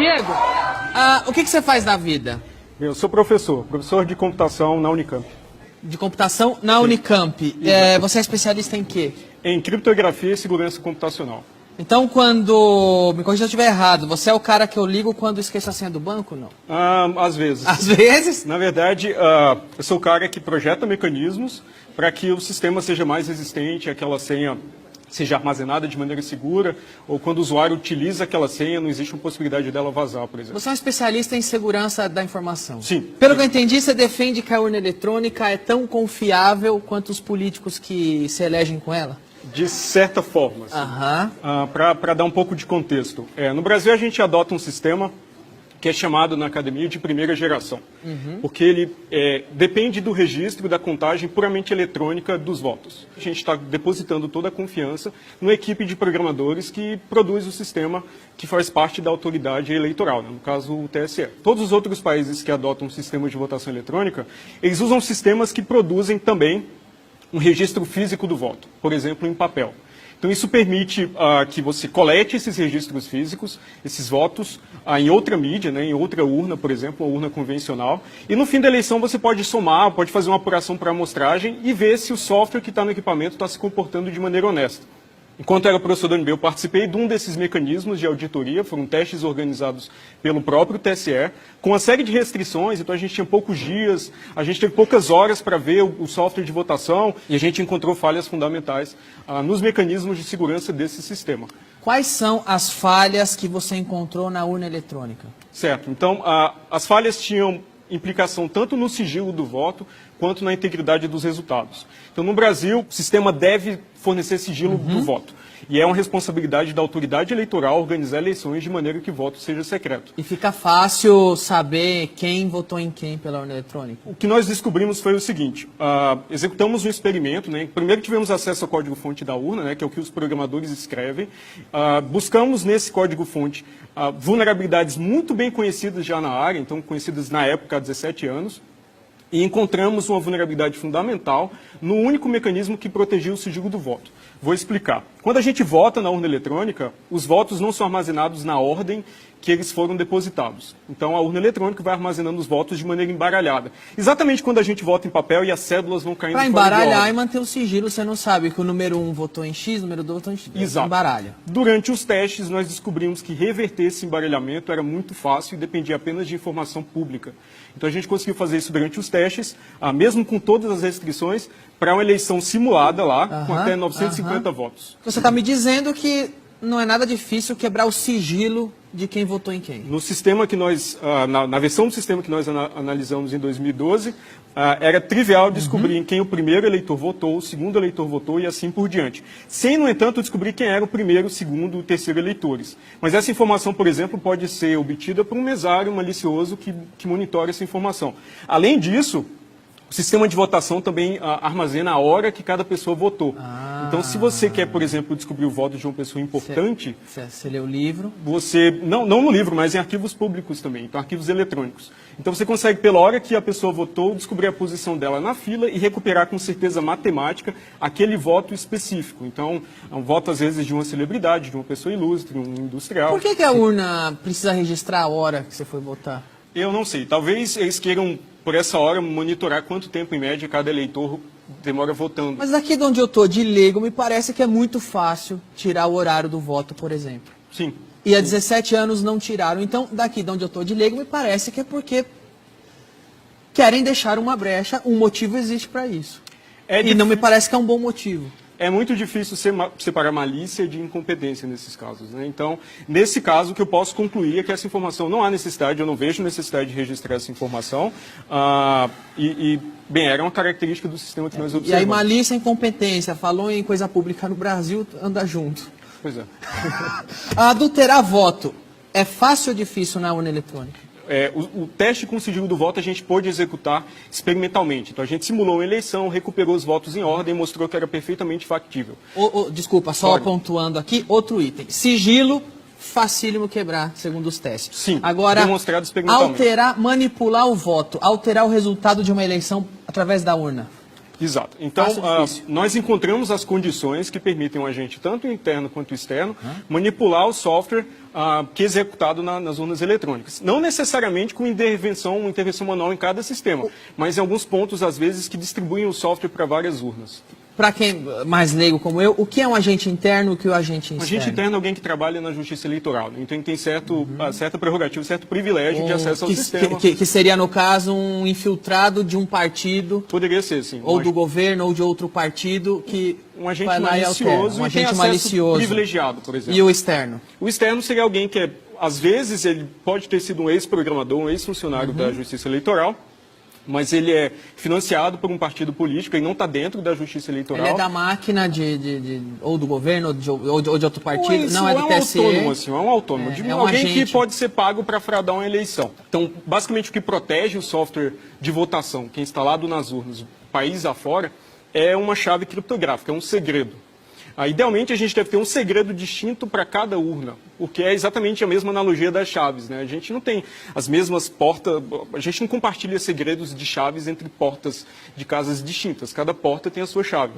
Diego, o que você faz na vida? Eu sou professor de computação na Unicamp. De computação na Unicamp. Você é especialista em quê? Em criptografia e segurança computacional. Então, quando... Me corrija se eu estiver errado. Você é o cara que eu ligo quando esqueço a senha do banco, não? Às vezes. Às vezes? Na verdade, eu sou o cara que projeta mecanismos para que o sistema seja mais resistente, aquela senha seja armazenada de maneira segura, ou quando o usuário utiliza aquela senha, não existe uma possibilidade dela vazar, por exemplo. Você é um especialista em segurança da informação. Sim. Pelo que eu entendi, você defende que a urna eletrônica é tão confiável quanto os políticos que se elegem com ela? De certa forma. Para dar um pouco de contexto. No Brasil, a gente adota um sistema que é chamado na academia de primeira geração, porque ele depende do registro da contagem puramente eletrônica dos votos. A gente está depositando toda a confiança numa equipe de programadores que produz o sistema que faz parte da autoridade eleitoral, né? No caso o TSE. Todos os outros países que adotam um sistema de votação eletrônica, eles usam sistemas que produzem também um registro físico do voto, por exemplo, em papel. Então, isso permite que você colete esses registros físicos, esses votos, em outra mídia, né, em outra urna, por exemplo, uma urna convencional. E no fim da eleição você pode somar, pode fazer uma apuração para amostragem e ver se o software que está no equipamento está se comportando de maneira honesta. Enquanto era professor da UNB, eu participei de um desses mecanismos de auditoria, foram testes organizados pelo próprio TSE, com uma série de restrições, então a gente tinha poucos dias, a gente teve poucas horas para ver o software de votação e a gente encontrou falhas fundamentais nos mecanismos de segurança desse sistema. Quais são as falhas que você encontrou na urna eletrônica? Certo, então as falhas tinham implicação tanto no sigilo do voto quanto na integridade dos resultados. Então, no Brasil, o sistema deve fornecer sigilo do voto. E é uma responsabilidade da autoridade eleitoral organizar eleições de maneira que o voto seja secreto. E fica fácil saber quem votou em quem pela urna eletrônica? O que nós descobrimos foi o seguinte, executamos um experimento, né? Primeiro tivemos acesso ao código-fonte da urna, né? Que é o que os programadores escrevem, buscamos nesse código-fonte vulnerabilidades muito bem conhecidas já na área, então conhecidas na época há 17 anos, e encontramos uma vulnerabilidade fundamental no único mecanismo que protegia o sigilo do voto. Vou explicar. Quando a gente vota na urna eletrônica, os votos não são armazenados na ordem que eles foram depositados. Então, a urna eletrônica vai armazenando os votos de maneira embaralhada. Exatamente quando a gente vota em papel e as cédulas vão caindo fora de ordem. Para embaralhar e manter o sigilo, você não sabe que o número 1 votou em X, o número 2 votou em X. Exato. Embaralha. Durante os testes, nós descobrimos que reverter esse embaralhamento era muito fácil e dependia apenas de informação pública. Então, a gente conseguiu fazer isso durante os testes, mesmo com todas as restrições, para uma eleição simulada lá, com até 950 votos. Você está me dizendo que não é nada difícil quebrar o sigilo de quem votou em quem? No sistema que nós, na versão do sistema que nós analisamos em 2012, era trivial descobrir em quem o primeiro eleitor votou, o segundo eleitor votou e assim por diante. Sem, no entanto, descobrir quem era o primeiro, o segundo e o terceiro eleitores. Mas essa informação, por exemplo, pode ser obtida por um mesário malicioso que monitora essa informação. Além disso, o sistema de votação também armazena a hora que cada pessoa votou. Então, se você quer, por exemplo, descobrir o voto de uma pessoa importante... Você lê o livro? Você, não no livro, mas em arquivos públicos também, então arquivos eletrônicos. Então, você consegue, pela hora que a pessoa votou, descobrir a posição dela na fila e recuperar com certeza matemática aquele voto específico. Então, é um voto, às vezes, de uma celebridade, de uma pessoa ilustre, um industrial. Por que a urna precisa registrar a hora que você foi votar? Eu não sei. Talvez eles queiram, por essa hora, monitorar quanto tempo, em média, cada eleitor demora votando. Mas daqui de onde eu estou, de leigo, me parece que é muito fácil tirar o horário do voto, por exemplo. Sim. E há 17 anos não tiraram. Então, daqui de onde eu estou, de leigo, me parece que é porque querem deixar uma brecha, um motivo existe para isso. E não me parece que é um bom motivo. É muito difícil separar malícia de incompetência nesses casos, né? Então, nesse caso, o que eu posso concluir é que essa informação não há necessidade, eu não vejo necessidade de registrar essa informação. Bem, era uma característica do sistema que nós observamos. E aí, malícia e incompetência, falou em coisa pública no Brasil, anda junto. Pois é. Adulterar voto é fácil ou difícil na urna eletrônica? O teste com sigilo do voto a gente pôde executar experimentalmente. Então, a gente simulou uma eleição, recuperou os votos em ordem e mostrou que era perfeitamente factível. Desculpa, só pontuando aqui, outro item. Sigilo, facílimo quebrar, segundo os testes. Sim, agora, demonstrado experimentalmente. Manipular o voto, alterar o resultado de uma eleição através da urna. Exato. Então, nós encontramos as condições que permitem um agente, tanto interno quanto externo, manipular o software que é executado nas urnas eletrônicas. Não necessariamente com uma intervenção manual em cada sistema, mas em alguns pontos, às vezes, que distribuem o software para várias urnas. Para quem mais leigo como eu, o que é um agente interno e o que é o agente externo? Um agente interno é alguém que trabalha na justiça eleitoral. Então, ele tem certa prerrogativa, certo privilégio de acesso ao sistema. Que seria, no caso, um infiltrado de um partido. Poderia ser, sim. Ou do governo, ou de outro partido, que um agente vai lá e altera. malicioso, Um agente malicioso. Privilegiado, por exemplo. E o externo? O externo seria alguém que, às vezes, ele pode ter sido um ex-programador, um ex-funcionário da justiça eleitoral, mas ele é financiado por um partido político e não está dentro da justiça eleitoral. Ele é da máquina ou do governo ou de outro partido? Não, é do TSE? É um autônomo. Alguém que pode ser pago para fraudar uma eleição. Então, basicamente, o que protege o software de votação, que é instalado nas urnas, país afora, é uma chave criptográfica, é um segredo. Idealmente, a gente deve ter um segredo distinto para cada urna, porque é exatamente a mesma analogia das chaves, né? A gente não tem as mesmas portas, a gente não compartilha segredos de chaves entre portas de casas distintas. Cada porta tem a sua chave.